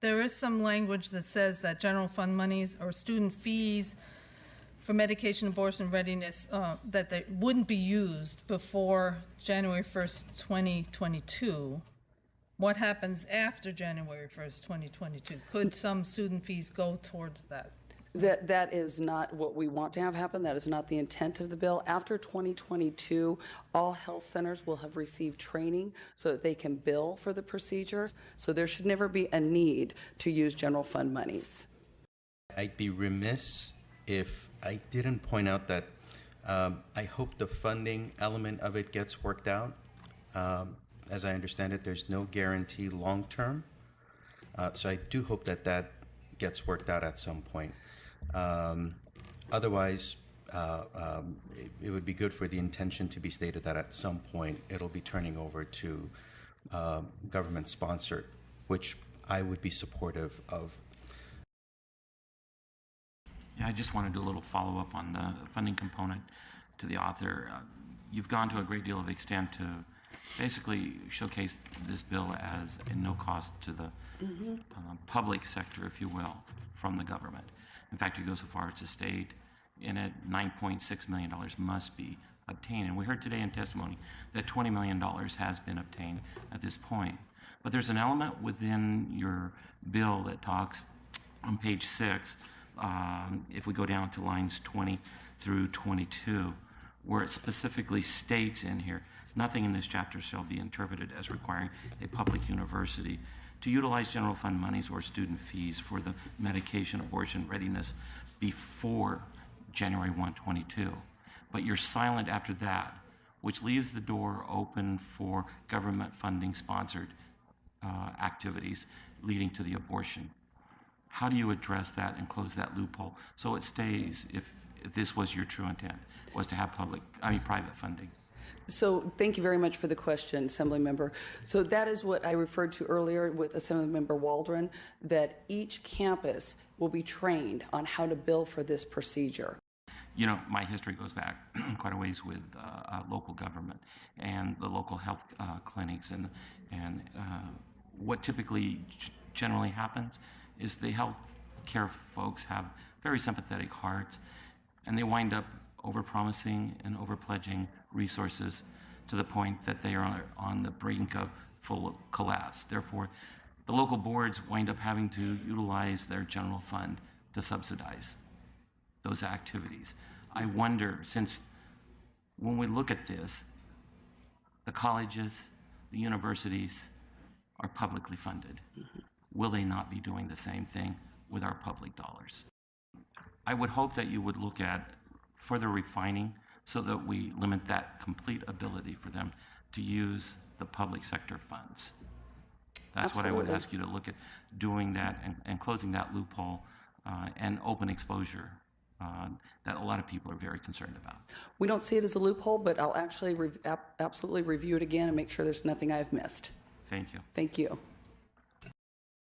There is some language that says that general fund monies or student fees for medication abortion readiness, that they wouldn't be used before January 1st, 2022. What happens after January 1st, 2022? Could some student fees go towards that? That is not what we want to have happen. That is not the intent of the bill. After 2022, all health centers will have received training so that they can bill for the procedure. So there should never be a need to use general fund monies. I'd be remiss if I didn't point out that I hope the funding element of it gets worked out. As I understand it, there's no guarantee long term. So I do hope that that gets worked out at some point. Otherwise, it would be good for the intention to be stated that at some point it'll be turning over to government sponsored, which I would be supportive of. Yeah, I just want to do a little follow-up on the funding component to the author. You've gone to a great deal of extent to basically showcase this bill as a no cost to the public sector, if you will, from the government. In fact, you go so far as to state in it $9.6 million must be obtained. And we heard today in testimony that $20 million has been obtained at this point. But there's an element within your bill that talks on page 6, if we go down to lines 20 through 22, where it specifically states in here, nothing in this chapter shall be interpreted as requiring a public university to utilize general fund monies or student fees for the medication abortion readiness before January 1, 22. But you're silent after that, which leaves the door open for government funding sponsored activities leading to the abortion. How do you address that and close that loophole so it stays, if this was your true intent, was to have private funding? So thank you very much for the question, Assemblymember. So that is what I referred to earlier with Assemblymember Waldron, that each campus will be trained on how to bill for this procedure. You know, my history goes back quite a ways with local government and the local health clinics, and what typically generally happens is the health care folks have very sympathetic hearts, and they wind up overpromising and overpledging resources to the point that they are on the brink of full collapse. Therefore, the local boards wind up having to utilize their general fund to subsidize those activities. I wonder, since when we look at this, the colleges, the universities are publicly funded. Will they not be doing the same thing with our public dollars? I would hope that you would look at further refining so that we limit that complete ability for them to use the public sector funds. That's Absolutely. what I would ask you to look at, doing that and closing that loophole and open exposure that a lot of people are very concerned about. We don't see it as a loophole, but I'll actually absolutely review it again and make sure there's nothing I've missed. Thank you. Thank you.